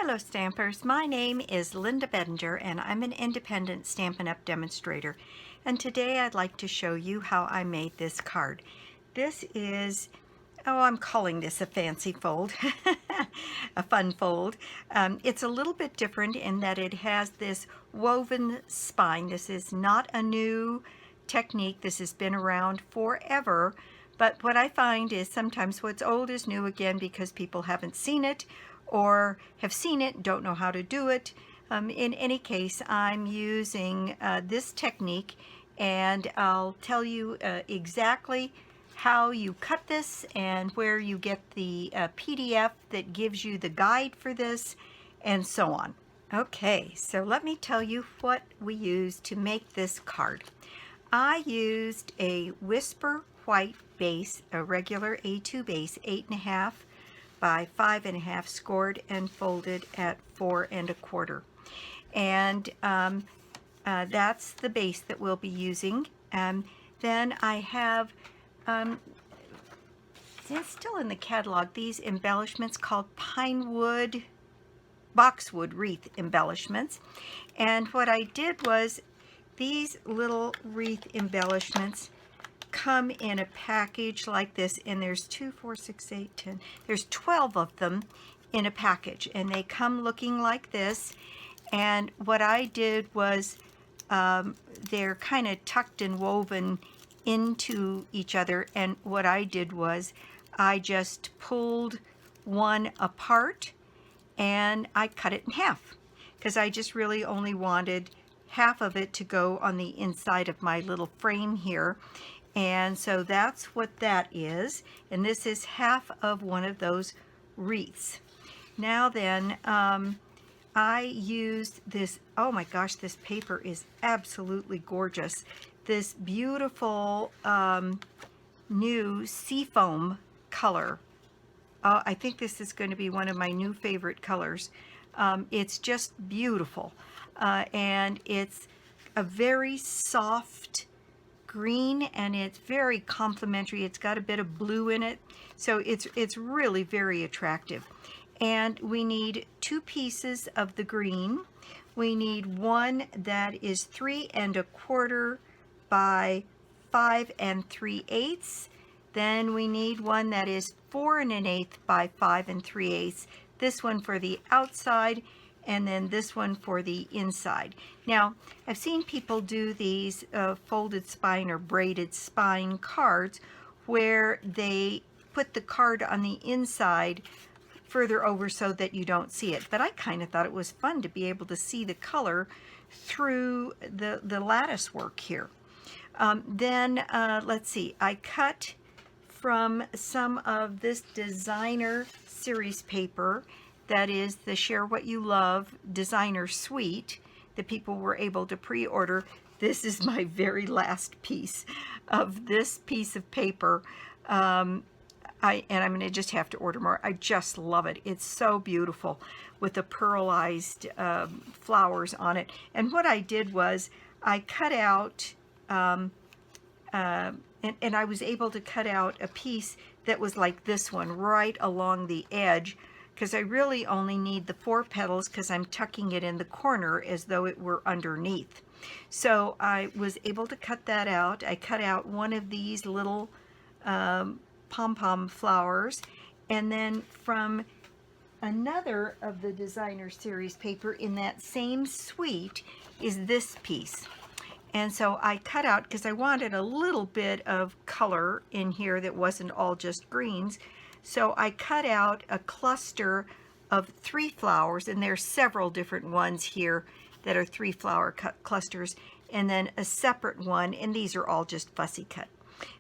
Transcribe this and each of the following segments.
Hello Stampers, my name is Linda Bedinger and I'm an independent Stampin' Up! Demonstrator, and today I'd like to show you how I made this card. This is, I'm calling this a fancy fold, a fun fold. It's a little bit different in that it has this woven spine. This is not a new technique, this has been around forever, but what I find is sometimes what's old is new again because people haven't seen it or have seen it, don't know how to do it. In any case, I'm using this technique, and I'll tell you exactly how you cut this and where you get the PDF that gives you the guide for this, and so on. Okay, so let me tell you what we used to make this card. I used a Whisper White base, a regular A2 base, 8.5 by 5.5, scored and folded at 4 1/4. And that's the base that we'll be using. Then I have, it's still in the catalog, these embellishments called Pinewood, Boxwood Wreath Embellishments. And what I did was, these little wreath embellishments come in a package like this, and there's 2, 4, 6, 8, 10, there's 12 of them in a package, and they come looking like this. And what I did was, they're kind of tucked and woven into each other, and what I did was I just pulled one apart and I cut it in half, because I just really only wanted half of it to go on the inside of my little frame here. And so that's what that is, and this is half of one of those wreaths. Now then, I used this, oh my gosh, this paper is absolutely gorgeous. This beautiful new seafoam color. I think this is going to be one of my new favorite colors. It's just beautiful, and it's a very soft green, and it's very complementary. It's got a bit of blue in it, so it's really very attractive. And we need 2 pieces of the green. We need one that is 3 1/4 by 5 3/8. Then we need one that is 4 1/8 by 5 3/8. This one for the outside, and then this one for the inside. Now, I've seen people do these folded spine or braided spine cards where they put the card on the inside further over so that you don't see it. But I kind of thought it was fun to be able to see the color through the lattice work here. Then, let's see, I cut from some of this designer series paper, that is the Share What You Love Designer Suite that people were able to pre-order. This is my very last piece of this piece of paper. And I'm going to just have to order more. I just love it. It's so beautiful with the pearlized flowers on it. And what I did was I cut out, and I was able to cut out a piece that was like this one right along the edge, because I really only need the 4 petals because I'm tucking it in the corner as though it were underneath. So I was able to cut that out. I cut out one of these little pom-pom flowers, and then from another of the designer series paper in that same suite is this piece. And so I cut out, because I wanted a little bit of color in here that wasn't all just greens. So I cut out a cluster of 3 flowers, and there's several different ones here that are 3 flower clusters, and then a separate one, and these are all just fussy cut.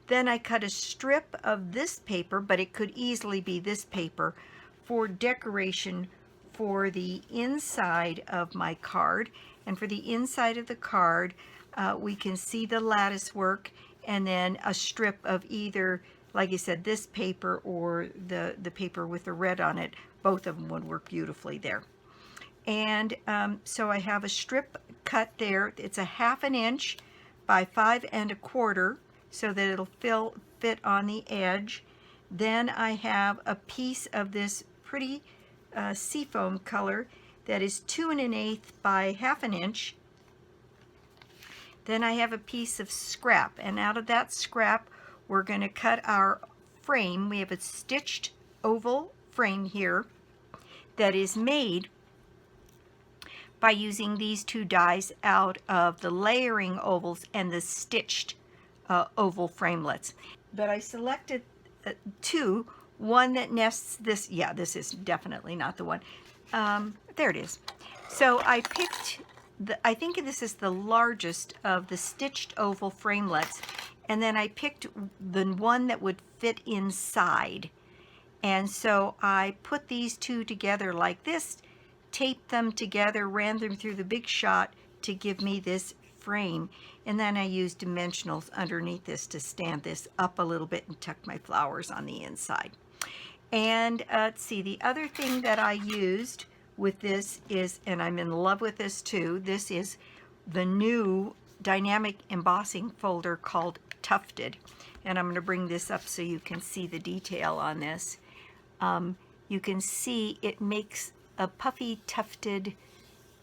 Then I cut a strip of this paper, but it could easily be this paper, for decoration for the inside of my card. And for the inside of the card, we can see the lattice work, and then a strip of either, like I said, this paper or the paper with the red on it. Both of them would work beautifully there. And so I have a strip cut there. It's a 1/2 inch by 5 1/4, so that it'll fit on the edge. Then I have a piece of this pretty seafoam color that is 2 1/8 by 1/2 inch. Then I have a piece of scrap, and out of that scrap we're going to cut our frame. We have a stitched oval frame here that is made by using these two dies out of the layering ovals and the stitched oval framelets. But I selected two, one that nests this, yeah, this is definitely not the one. There it is. So I picked, I think this is the largest of the stitched oval framelets, and then I picked the one that would fit inside. And so I put these two together like this, taped them together, ran them through the Big Shot to give me this frame, and then I used dimensionals underneath this to stand this up a little bit and tuck my flowers on the inside. And let's see, the other thing that I used with this is, and I'm in love with this too, this is the new dynamic embossing folder called Tufted, and I'm going to bring this up so you can see the detail on this. You can see it makes a puffy tufted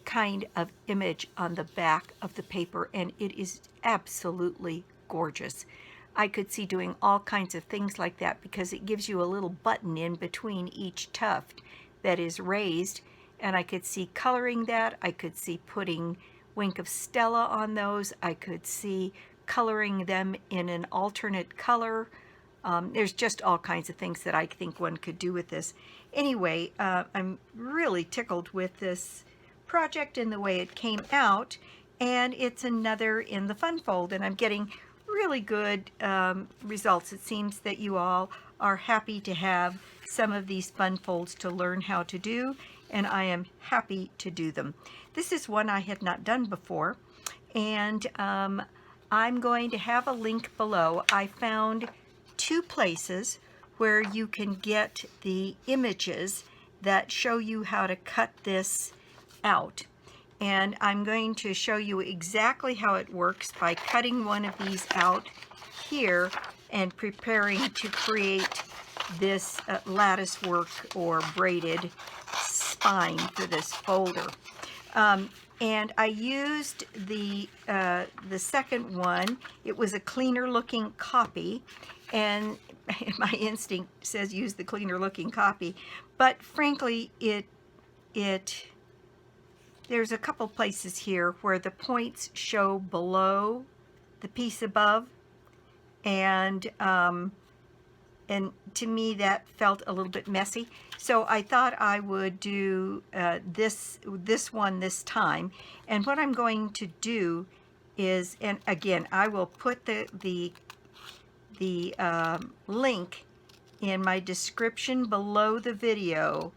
kind of image on the back of the paper, and it is absolutely gorgeous. I could see doing all kinds of things like that because it gives you a little button in between each tuft that is raised, and I could see coloring that. I could see putting Wink of Stella on those. I could see coloring them in an alternate color. There's just all kinds of things that I think one could do with this. Anyway, I'm really tickled with this project and the way it came out, and it's another in the fun fold, and I'm getting really good results. It seems that you all are happy to have some of these fun folds to learn how to do, and I am happy to do them. This is one I had not done before, and I'm going to have a link below. I found two places where you can get the images that show you how to cut this out. And I'm going to show you exactly how it works by cutting one of these out here and preparing to create this lattice work or braided spine for this folder. And I used the second one. It was a cleaner looking copy, and my instinct says use the cleaner looking copy, but frankly there's a couple places here where the points show below the piece above, and to me that felt a little bit messy, so I thought I would do this one this time. And what I'm going to do is, and again I will put the link in my description below the video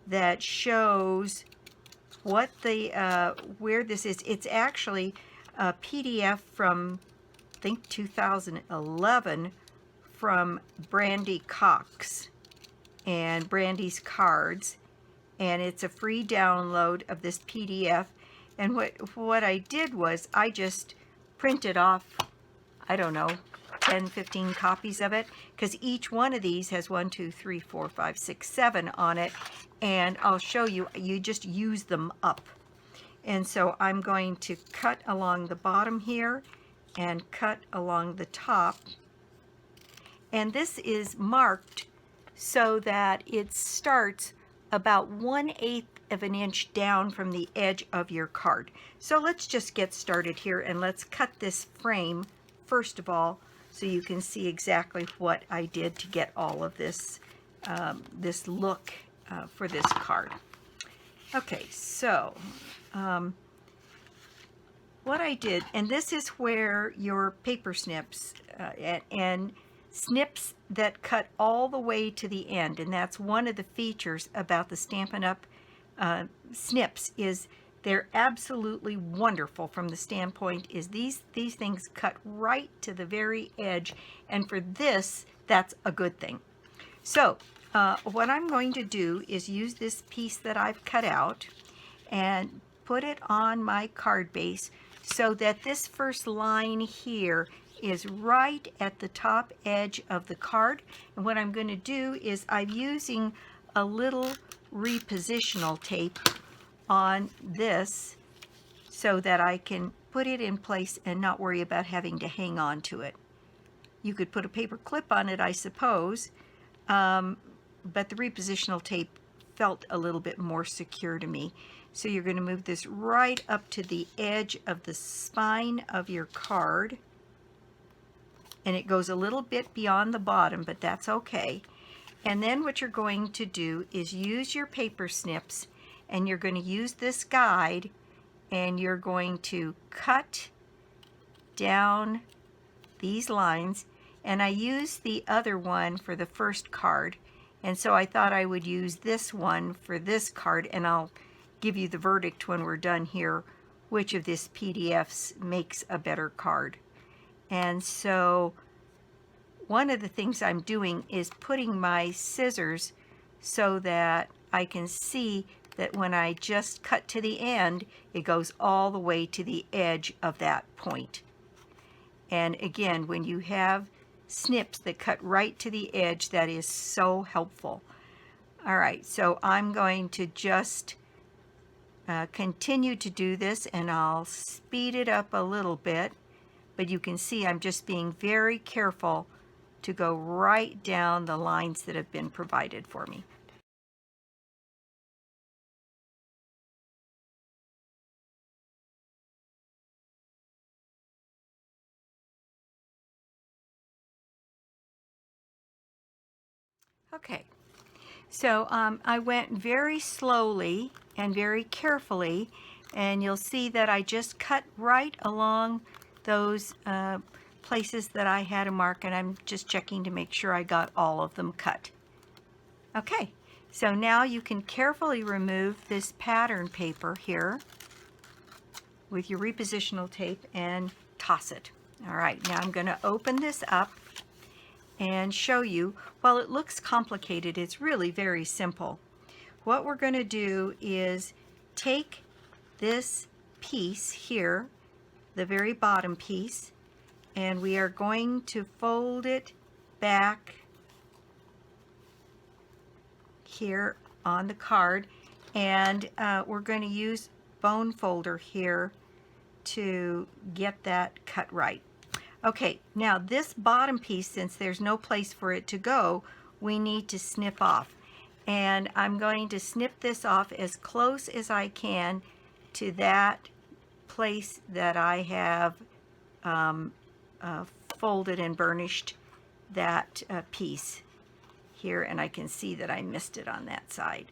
that shows what the where this is. It's actually a PDF from I think 2011 from Brandy Cox and Brandy's Cards, and it's a free download of this PDF. And what I did was I just printed off, I don't know, 10, 15 copies of it, because each one of these has 1, 2, 3, 4, 5, 6, 7 on it, and I'll show you, you just use them up. And so I'm going to cut along the bottom here and cut along the top, and this is marked so that it starts about 1/8 of an inch down from the edge of your card. So let's just get started here, and let's cut this frame first of all, so you can see exactly what I did to get all of this this look for this card. Okay, so what I did, and this is where your paper snips and snips that cut all the way to the end, and that's one of the features about the Stampin' Up! Snips, is they're absolutely wonderful from the standpoint is these things cut right to the very edge, and for this, that's a good thing. So what I'm going to do is use this piece that I've cut out and put it on my card base so that this first line here is right at the top edge of the card. And what I'm going to do is I'm using a little repositional tape on this so that I can put it in place and not worry about having to hang on to it. You could put a paper clip on it, I suppose, but the repositional tape felt a little bit more secure to me. So you're going to move this right up to the edge of the spine of your card, and it goes a little bit beyond the bottom, but that's okay. And then what you're going to do is use your paper snips, and you're going to use this guide, and you're going to cut down these lines. And I used the other one for the first card, and so I thought I would use this one for this card, and I'll give you the verdict when we're done here, which of this PDFs makes a better card. And so one of the things I'm doing is putting my scissors so that I can see that when I just cut to the end, it goes all the way to the edge of that point. And again, when you have snips that cut right to the edge, that is so helpful. All right, so I'm going to just continue to do this, and I'll speed it up a little bit, but you can see I'm just being very careful to go right down the lines that have been provided for me. Okay, so I went very slowly and very carefully, and you'll see that I just cut right along those places that I had a mark, and I'm just checking to make sure I got all of them cut. Okay, so now you can carefully remove this pattern paper here with your repositional tape and toss it. All right, now I'm going to open this up and show you. While it looks complicated, it's really very simple. What we're going to do is take this piece here, the very bottom piece, and we are going to fold it back here on the card, and we're going to use bone folder here to get that cut right. Okay, now this bottom piece, since there's no place for it to go, we need to snip off. And I'm going to snip this off as close as I can to that place that I have folded and burnished that piece here, and I can see that I missed it on that side.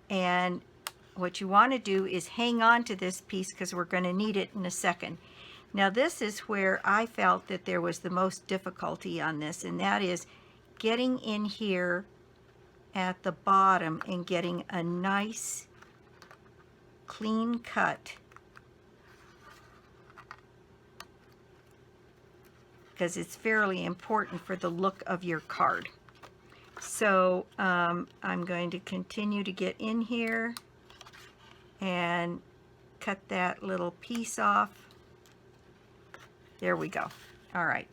And what you want to do is hang on to this piece because we're going to need it in a second. Now this is where I felt that there was the most difficulty on this, and that is getting in here at the bottom and getting a nice clean cut, because it's fairly important for the look of your card. So I'm going to continue to get in here and cut that little piece off. There we go. All right,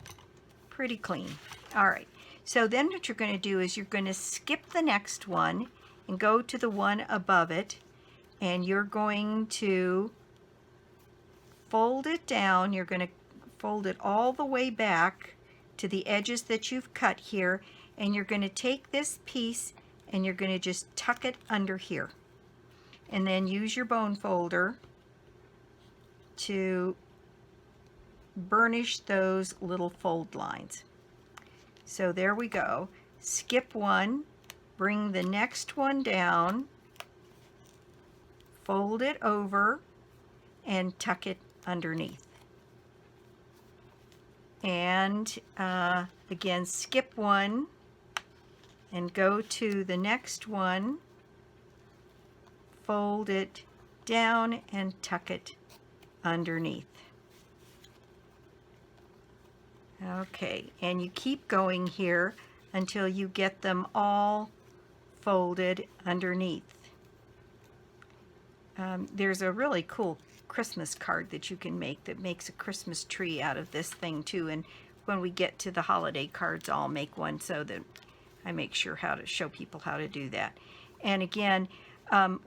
pretty clean. All right, so then what you're going to do is you're going to skip the next one and go to the one above it, and you're going to fold it down. You're going to fold it all the way back to the edges that you've cut here, and you're going to take this piece and you're going to just tuck it under here, and then use your bone folder to burnish those little fold lines. So there we go. Skip one, bring the next one down, fold it over, and tuck it underneath. And again, skip one and go to the next one, fold it down and tuck it underneath. Okay, and you keep going here until you get them all folded underneath. There's a really cool Christmas card that you can make that makes a Christmas tree out of this thing too, and when we get to the holiday cards, I'll make one so that I make sure how to show people how to do that. And again,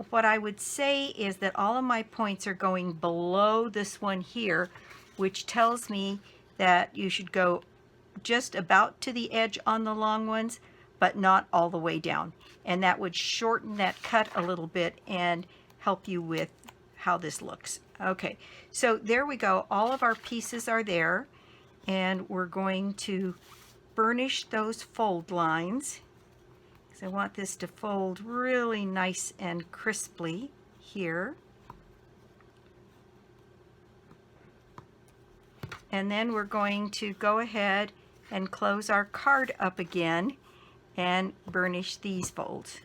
what I would say is that all of my points are going below this one here, which tells me that you should go just about to the edge on the long ones, but not all the way down. And that would shorten that cut a little bit and help you with how this looks. Okay, so there we go. All of our pieces are there, and we're going to burnish those fold lines. So I want this to fold really nice and crisply here. And then we're going to go ahead and close our card up again and burnish these folds.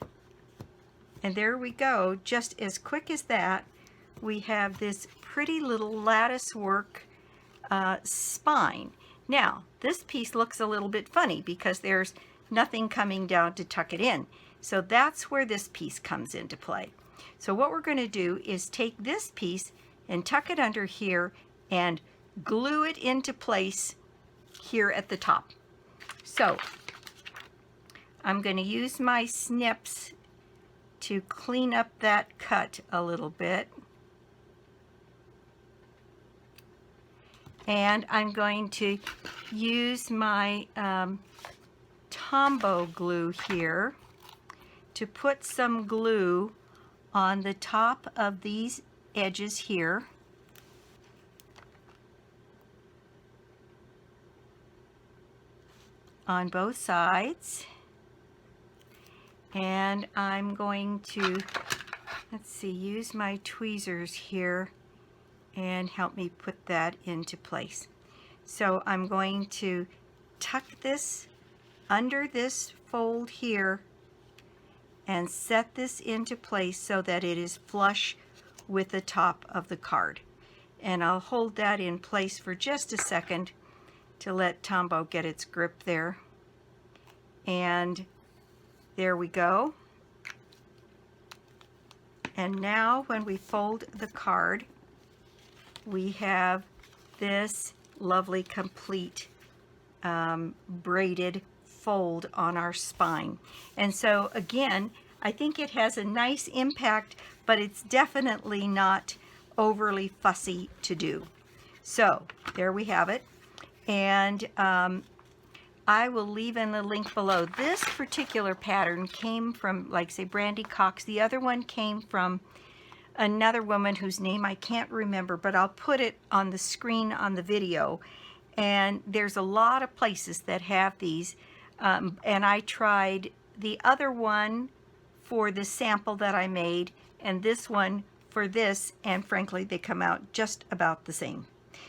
And there we go. Just as quick as that, we have this pretty little lattice work spine. Now, this piece looks a little bit funny because there's nothing coming down to tuck it in. So that's where this piece comes into play. So what we're going to do is take this piece and tuck it under here and glue it into place here at the top. So I'm going to use my snips to clean up that cut a little bit. And I'm going to use my Tombow glue here to put some glue on the top of these edges here. On both sides. And I'm going to, let's see, use my tweezers here and help me put that into place. So I'm going to tuck this under this fold here and set this into place so that it is flush with the top of the card. And I'll hold that in place for just a second to let Tombow get its grip there. And there we go. And now when we fold the card, we have this lovely complete braided fold on our spine. And so again, I think it has a nice impact, but it's definitely not overly fussy to do. So there we have it. And I will leave in the link below. This particular pattern came from, like, say, Brandy Cox. The other one came from another woman whose name I can't remember, but I'll put it on the screen on the video. And there's a lot of places that have these. And I tried the other one for the sample that I made, and this one for this, and frankly, they come out just about the same.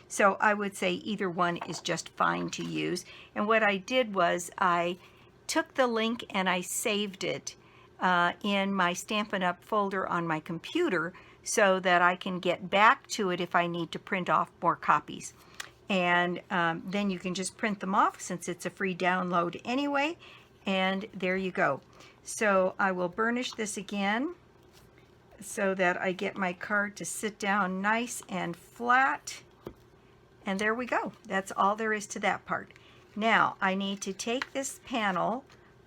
So I would say either one is just fine to use. And what I did was I took the link and I saved it in my Stampin' Up! Folder on my computer so that I can get back to it if I need to print off more copies. And then you can just print them off since it's a free download anyway. And there you go. So I will burnish this again so that I get my card to sit down nice and flat. And there we go. That's all there is to that part. Now I need to take this panel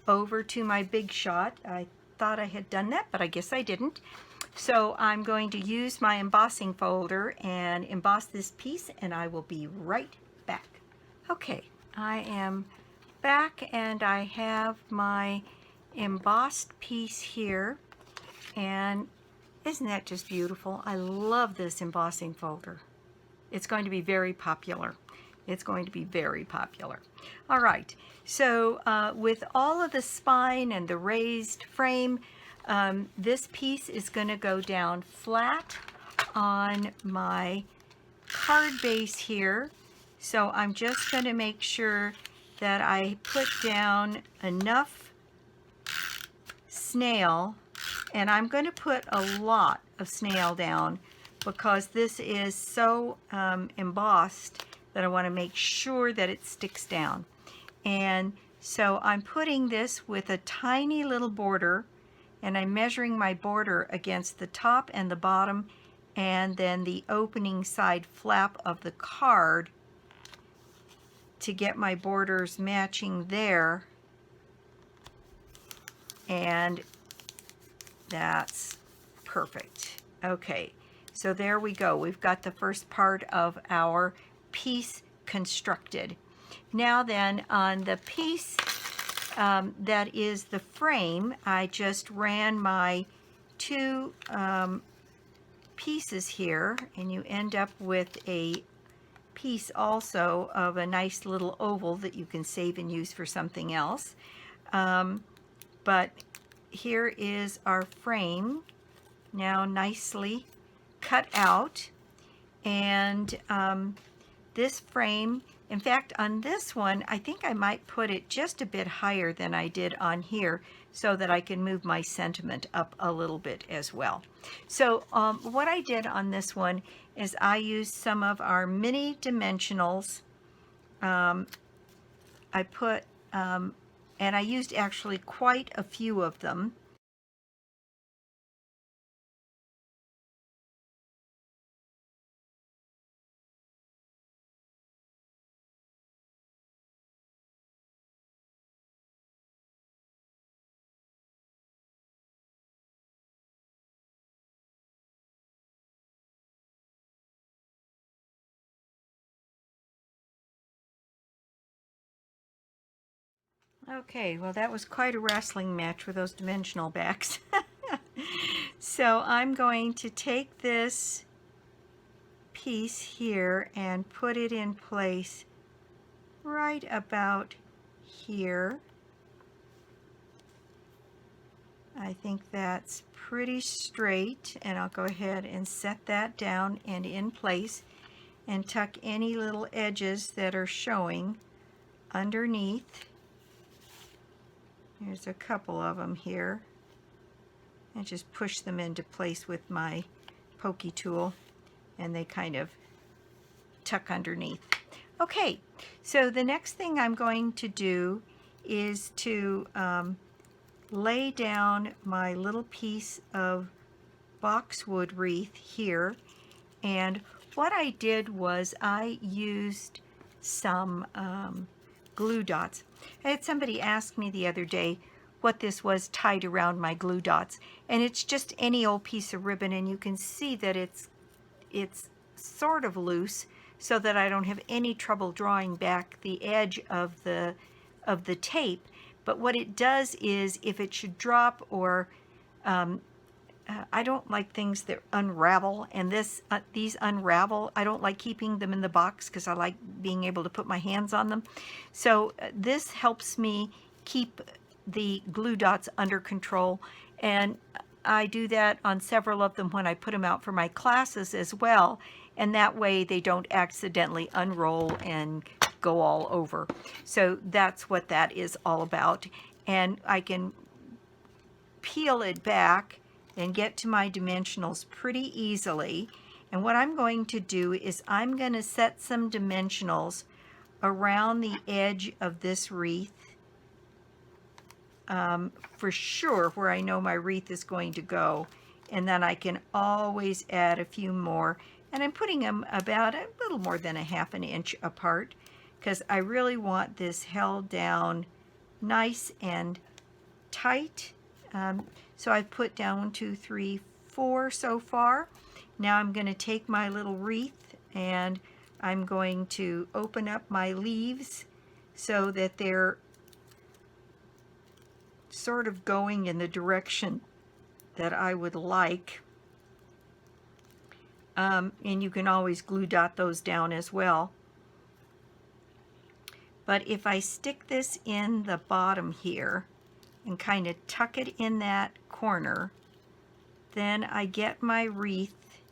over to my Big Shot. I thought I had done that, but I guess I didn't. So I'm going to use my embossing folder and emboss this piece, and I will be right back. Okay, I am back and I have my embossed piece here, and isn't that just beautiful? I love this embossing folder. It's going to be very popular. It's going to be very popular. All right, so with all of the spine and the raised frame, this piece is going to go down flat on my card base here. So I'm just going to make sure that I put down enough snail, and I'm going to put a lot of snail down because this is so embossed that I want to make sure that it sticks down. And so I'm putting this with a tiny little border, and I'm measuring my border against the top and the bottom and then the opening side flap of the card to get my borders matching there. and that's perfect. Okay, so there we go. We've got the first part of our piece constructed. Now then, on the piece that is the frame, I just ran my two pieces here, and you end up with a piece also of a nice little oval that you can save and use for something else. But here is our frame now nicely cut out, and this frame, in fact, on this one, I think I might put it just a bit higher than I did on here so that I can move my sentiment up a little bit as well. So what I did on this one is I used some of our mini dimensionals. I put, and I used actually quite a few of them. Okay, well that was quite a wrestling match with those dimensional backs. So I'm going to take this piece here and put it in place right about here. I think that's pretty straight, and I'll go ahead and set that down and in place and tuck any little edges that are showing underneath. There's a couple of them here, and just push them into place with my pokey tool, and they kind of tuck underneath. Okay, so the next thing I'm going to do is to lay down my little piece of Boxwood Wreath here, and what I did was I used some glue dots. I had somebody ask me the other day what this was tied around my glue dots, and it's just any old piece of ribbon, and you can see that it's sort of loose so that I don't have any trouble drawing back the edge of the tape. But what it does is, if it should drop or I don't like things that unravel, and these unravel. I don't like keeping them in the box because I like being able to put my hands on them. So this helps me keep the glue dots under control, and I do that on several of them when I put them out for my classes as well, and that way they don't accidentally unroll and go all over. So that's what that is all about, and I can peel it back and get to my dimensionals pretty easily. And what I'm going to do is I'm going to set some dimensionals around the edge of this wreath, for sure where I know my wreath is going to go, and then I can always add a few more, and I'm putting them about a little more than a ½ an inch apart because I really want this held down nice and tight. So I've put down 1, 2, 3, 4 so far. Now I'm going to take my little wreath and I'm going to open up my leaves so that they're sort of going in the direction that I would like. And you can always glue dot those down as well. But if I stick this in the bottom here and kind of tuck it in that corner, then I get my wreath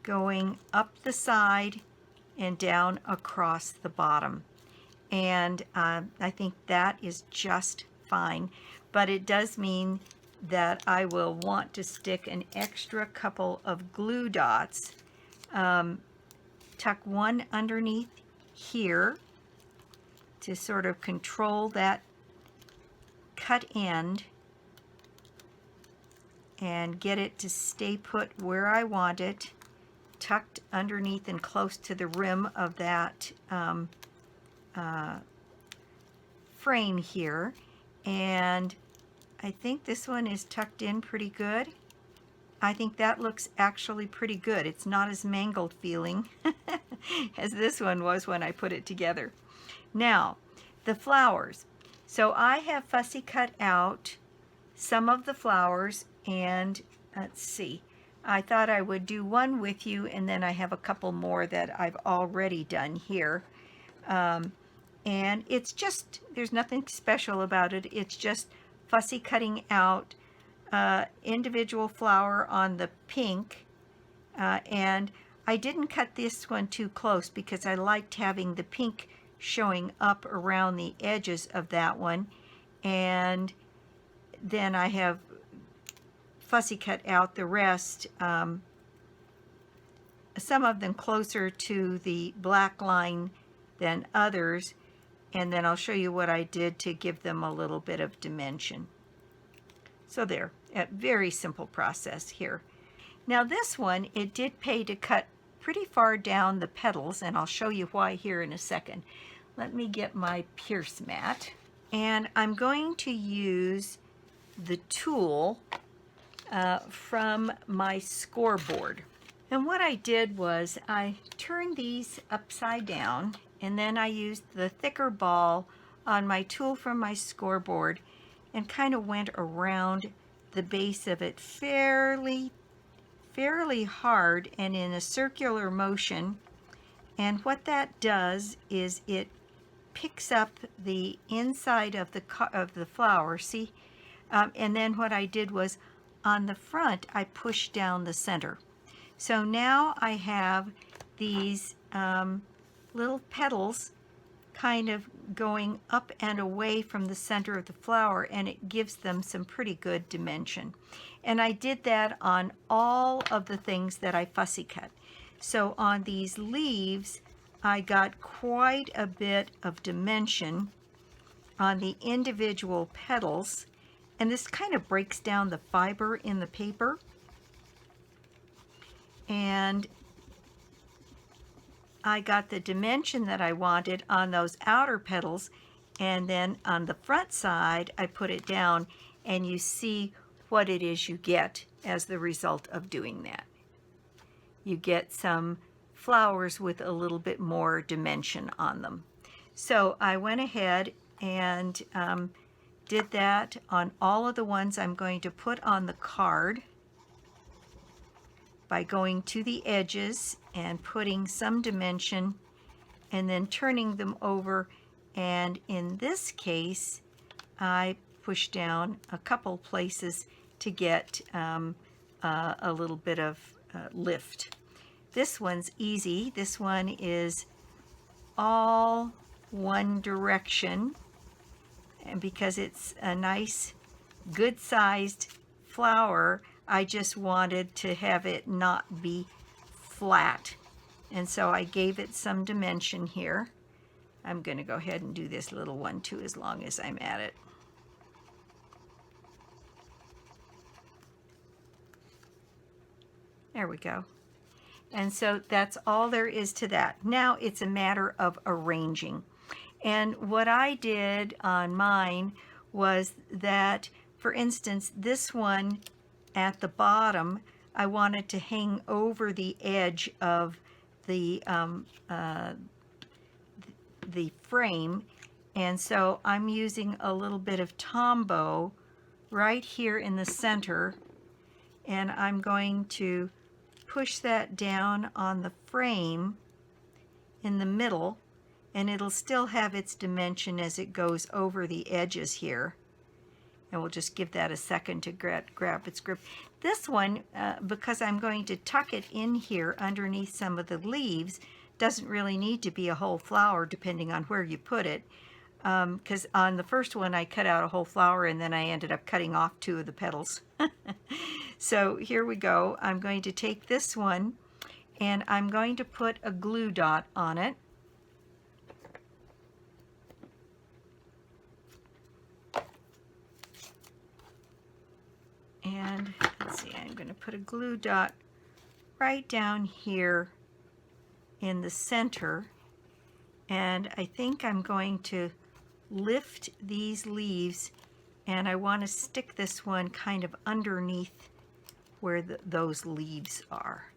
going up the side and down across the bottom. And I think that is just fine. But it does mean that I will want to stick an extra couple of glue dots. Tuck one underneath here to sort of control that cut end and get it to stay put where I want it, tucked underneath and close to the rim of that frame here. And I think this one is tucked in pretty good. I think that looks actually pretty good. It's not as mangled feeling as this one was when I put it together. Now, the flowers. So I have fussy cut out some of the flowers, and let's see. I thought I would do one with you, and then I have a couple more that I've already done here. And it's just, there's nothing special about it. It's just fussy cutting out individual flower on the pink, and I didn't cut this one too close because I liked having the pink showing up around the edges of that one, and then I have fussy cut out the rest, some of them closer to the black line than others, and then I'll show you what I did to give them a little bit of dimension. So there, a very simple process here. Now this one, it did pay to cut pretty far down the petals, and I'll show you why here in a second. Let me get my pierce mat, and I'm going to use the tool from my scoreboard. And what I did was I turned these upside down, and then I used the thicker ball on my tool from my scoreboard and kind of went around the base of it fairly hard and in a circular motion. And what that does is it picks up the inside of the flower, see? And then what I did was on the front I pushed down the center. So now I have these little petals kind of going up and away from the center of the flower, and it gives them some pretty good dimension. And I did that on all of the things that I fussy cut. So on these leaves, I got quite a bit of dimension on the individual petals, and this kind of breaks down the fiber in the paper. And I got the dimension that I wanted on those outer petals, and then on the front side I put it down, and you see what it is you get as the result of doing that. You get some flowers with a little bit more dimension on them. So I went ahead and did that on all of the ones I'm going to put on the card by going to the edges and putting some dimension and then turning them over. And in this case, I pushed down a couple places to get a little bit of lift. This one's easy. This one is all one direction, and because it's a nice, good-sized flower, I just wanted to have it not be flat, and so I gave it some dimension here. I'm going to go ahead and do this little one too as long as I'm at it. There we go. And so that's all there is to that. Now it's a matter of arranging. And what I did on mine was that, for instance, this one at the bottom, I wanted to hang over the edge of the frame, and so I'm using a little bit of Tombow right here in the center, and I'm going to push that down on the frame in the middle, and it'll still have its dimension as it goes over the edges here. And we'll just give that a second to grab its grip. This one, because I'm going to tuck it in here underneath some of the leaves, doesn't really need to be a whole flower depending on where you put it. Because on the first one I cut out a whole flower and then I ended up cutting off 2 of the petals. So here we go. I'm going to take this one and I'm going to put a glue dot on it. And let's see, I'm going to put a glue dot right down here in the center, and I think I'm going to lift these leaves and I want to stick this one kind of underneath where those leaves are.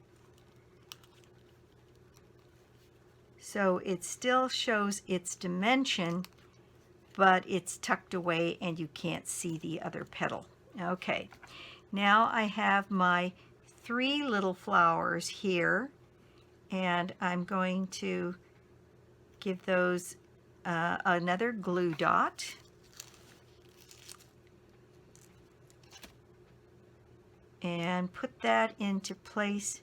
So it still shows its dimension, but it's tucked away and you can't see the other petal. Okay, now I have my 3 little flowers here, and I'm going to give those another glue dot. And put that into place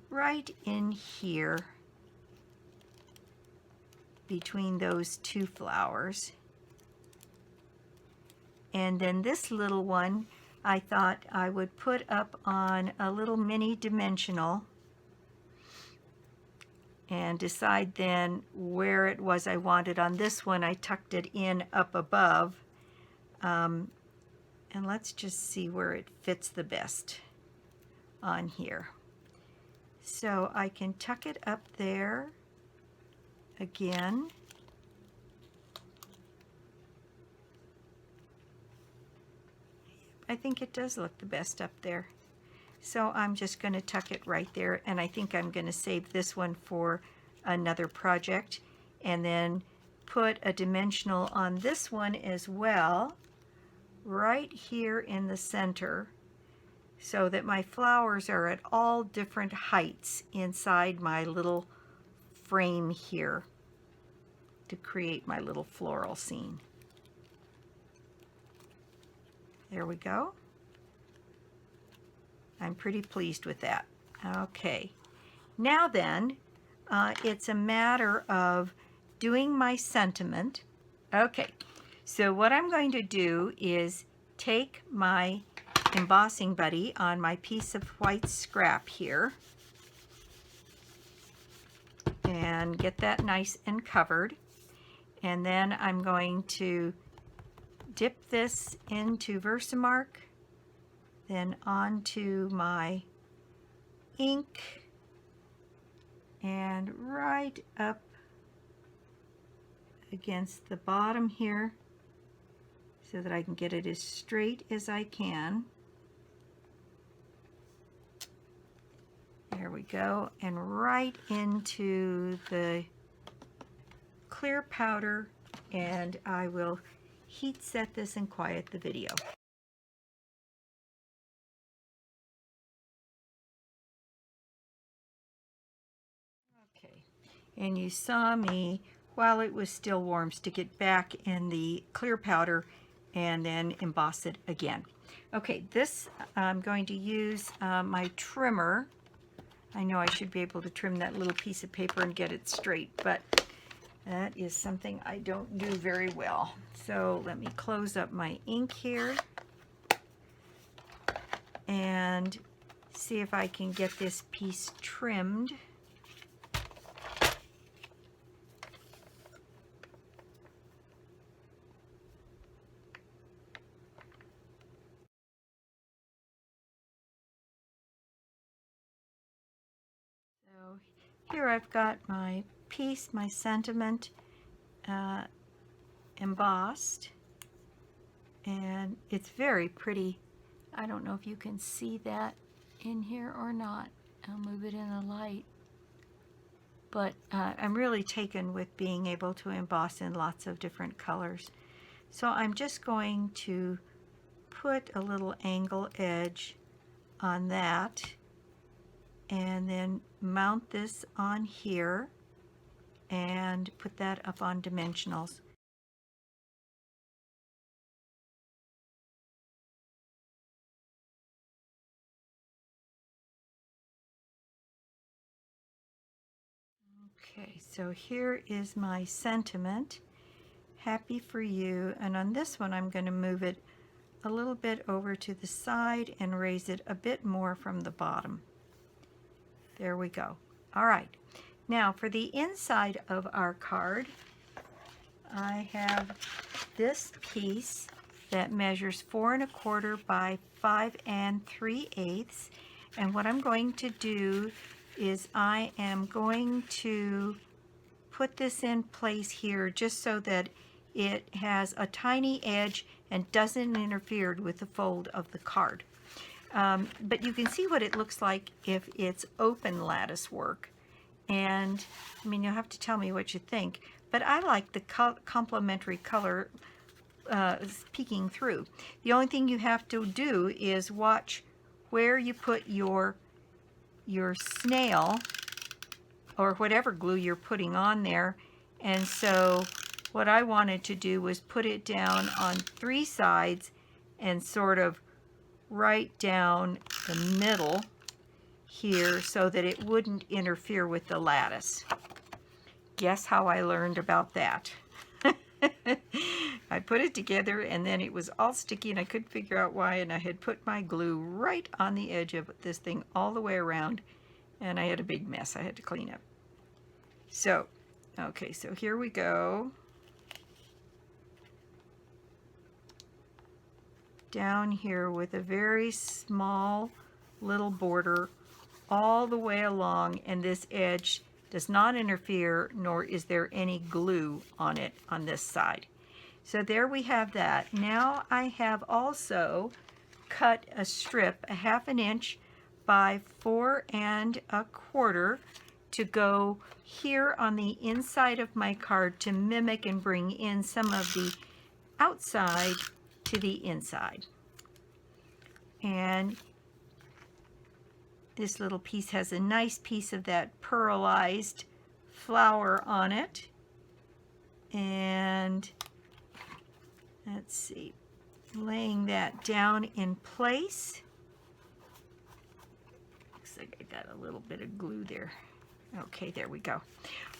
right in here between those 2 flowers. And then this little one I thought I would put up on a little mini dimensional and decide then where it was I wanted. On this one I tucked it in up above, and let's just see where it fits the best on here. So I can tuck it up there again. I think it does look the best up there. So I'm just going to tuck it right there, and I think I'm going to save this one for another project, and then put a dimensional on this one as well, right here in the center, so that my flowers are at all different heights inside my little frame here to create my little floral scene. There we go. I'm pretty pleased with that. Okay, now then, it's a matter of doing my sentiment. Okay, so what I'm going to do is take my embossing buddy on my piece of white scrap here and get that nice and covered, and then I'm going to dip this into VersaMark, then onto my ink, and right up against the bottom here so that I can get it as straight as I can. There we go, and right into the clear powder, and I will heat set this and quiet the video. Okay, and you saw me, while it was still warm, stick it back in the clear powder and then emboss it again. Okay, this I'm going to use my trimmer. I know I should be able to trim that little piece of paper and get it straight, but that is something I don't do very well. So let me close up my ink here and see if I can get this piece trimmed. So here I've got my piece, my sentiment, embossed, and it's very pretty. I don't know if you can see that in here or not. I'll move it in the light, but I'm really taken with being able to emboss in lots of different colors. So I'm just going to put a little angle edge on that and then mount this on here and put that up on dimensionals. Okay, so here is my sentiment, happy for you, and on this one I'm going to move it a little bit over to the side and raise it a bit more from the bottom. There we go. All right, now for the inside of our card, I have this piece that measures 4 1/4 by 5 3/8, and what I'm going to do is I am going to put this in place here just so that it has a tiny edge and doesn't interfere with the fold of the card. But you can see what it looks like if it's open lattice work. And I mean, you'll have to tell me what you think, but I like the complementary color peeking through. The only thing you have to do is watch where you put your snail or whatever glue you're putting on there. And so what I wanted to do was put it down on 3 sides and sort of right down the middle here so that it wouldn't interfere with the lattice. Guess how I learned about that? I put it together and then it was all sticky and I couldn't figure out why, and I had put my glue right on the edge of this thing all the way around, and I had a big mess I had to clean up. So, okay, so here we go. Down here with a very small little border all the way along, and this edge does not interfere, nor is there any glue on it on this side. So there we have that. Now I have also cut a strip 1/2 inch by 4 1/4 to go here on the inside of my card to mimic and bring in some of the outside to the inside. And this little piece has a nice piece of that pearlized flower on it. And let's see, laying that down in place. Looks like I got a little bit of glue there. Okay, there we go.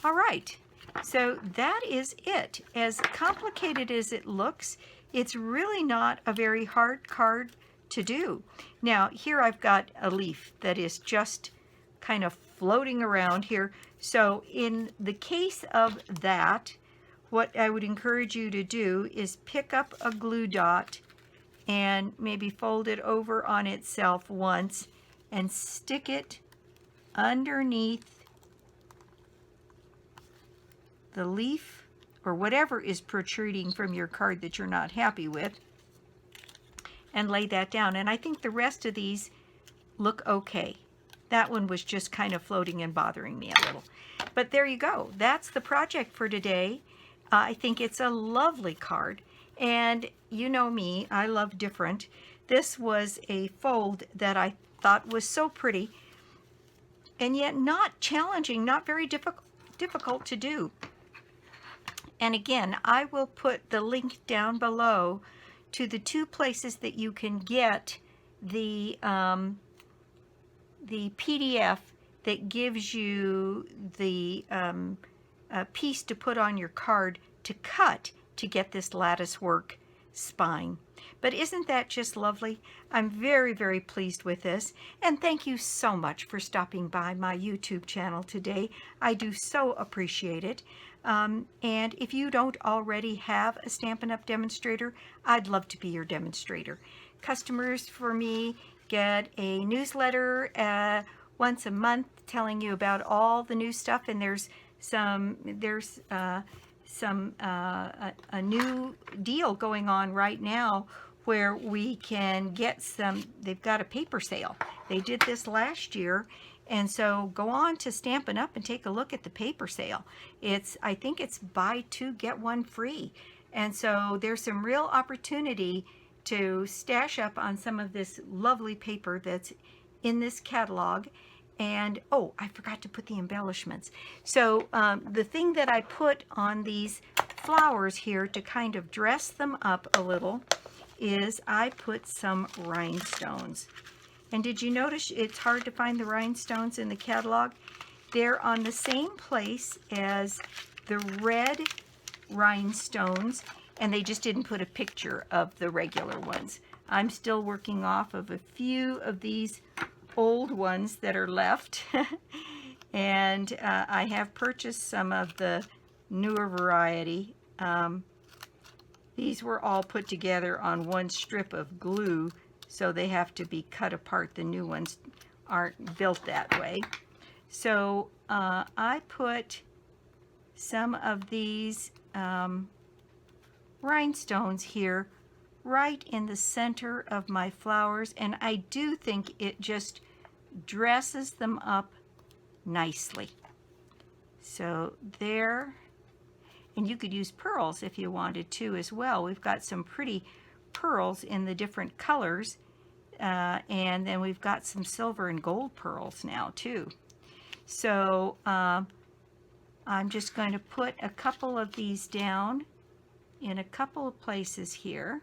All right, so that is it. As complicated as it looks, it's really not a very hard card to do. Now, here I've got a leaf that is just kind of floating around here. So in the case of that, what I would encourage you to do is pick up a glue dot and maybe fold it over on itself once and stick it underneath the leaf or whatever is protruding from your card that you're not happy with, and lay that down. And I think the rest of these look okay. That one was just kind of floating and bothering me a little. But there you go. That's the project for today. I think it's a lovely card. And you know me, I love different. This was a fold that I thought was so pretty and yet not challenging, not very difficult to do. And again, I will put the link down below to the 2 places that you can get the PDF that gives you the piece to put on your card to cut to get this lattice work spine. But isn't that just lovely? I'm very, very pleased with this. And thank you so much for stopping by my YouTube channel today. I do so appreciate it. And if you don't already have a Stampin' Up! Demonstrator, I'd love to be your demonstrator. Customers for me get a newsletter once a month telling you about all the new stuff, and there's a new deal going on right now where we can get some. They've got a paper sale. They did this last year. And so go on to Stampin' Up! And take a look at the paper sale. I think it's buy 2, get 1 free. And so there's some real opportunity to stash up on some of this lovely paper that's in this catalog. And, oh, I forgot to put the embellishments. So the thing that I put on these flowers here to kind of dress them up a little is I put some rhinestones. And did you notice it's hard to find the rhinestones in the catalog? They're on the same place as the red rhinestones, and they just didn't put a picture of the regular ones. I'm still working off of a few of these old ones that are left. And I have purchased some of the newer variety. These were all put together on one strip of glue, so they have to be cut apart. The new ones aren't built that way. So I put some of these rhinestones here right in the center of my flowers, and I do think it just dresses them up nicely. So there, and you could use pearls if you wanted to as well. We've got some pretty pearls in the different colors, and then we've got some silver and gold pearls now too. So I'm just going to put a couple of these down in a couple of places here,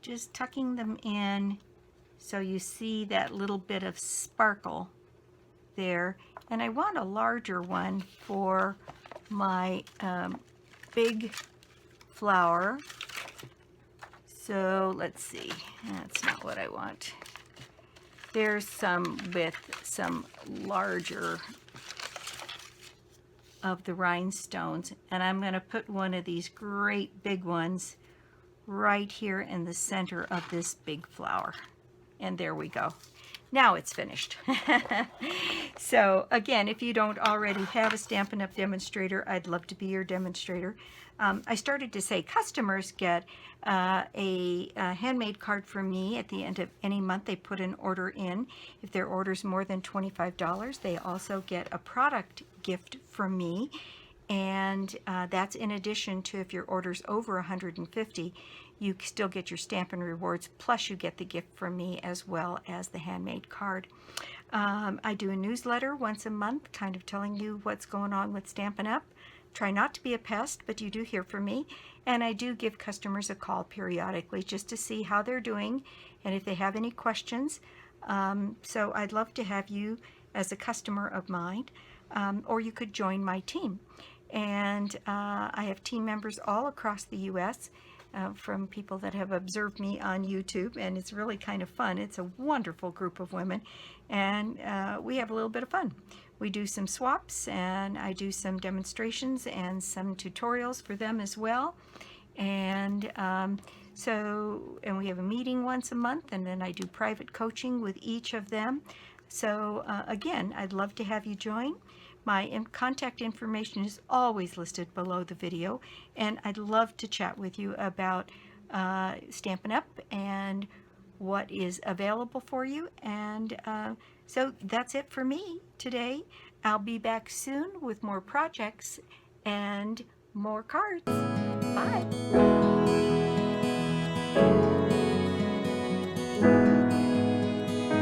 just tucking them in so you see that little bit of sparkle there. And I want a larger one for my big flower. So let's see, that's not what I want. There's some with some larger of the rhinestones, and I'm going to put one of these great big ones right here in the center of this big flower. And there we go. Now it's finished. So again, if you don't already have a Stampin' Up! Demonstrator, I'd love to be your demonstrator. I started to say customers get a handmade card from me at the end of any month they put an order in. If their order's more than $25, they also get a product gift from me. And that's in addition to if your order's over $150, you still get your Stampin' Rewards, plus you get the gift from me as well as the handmade card. I do a newsletter once a month, kind of telling you what's going on with Stampin' Up! Try not to be a pest, but you do hear from me. And I do give customers a call periodically just to see how they're doing and if they have any questions. So I'd love to have you as a customer of mine, or you could join my team. And I have team members all across the U.S., from people that have observed me on YouTube, and it's really kind of fun. It's a wonderful group of women, and we have a little bit of fun. We do some swaps, and I do some demonstrations and some tutorials for them as well. And and we have a meeting once a month, and then I do private coaching with each of them. So again, I'd love to have you join. My contact information is always listed below the video, and I'd love to chat with you about Stampin' Up! And what is available for you. And so that's it for me today. I'll be back soon with more projects and more cards. Bye!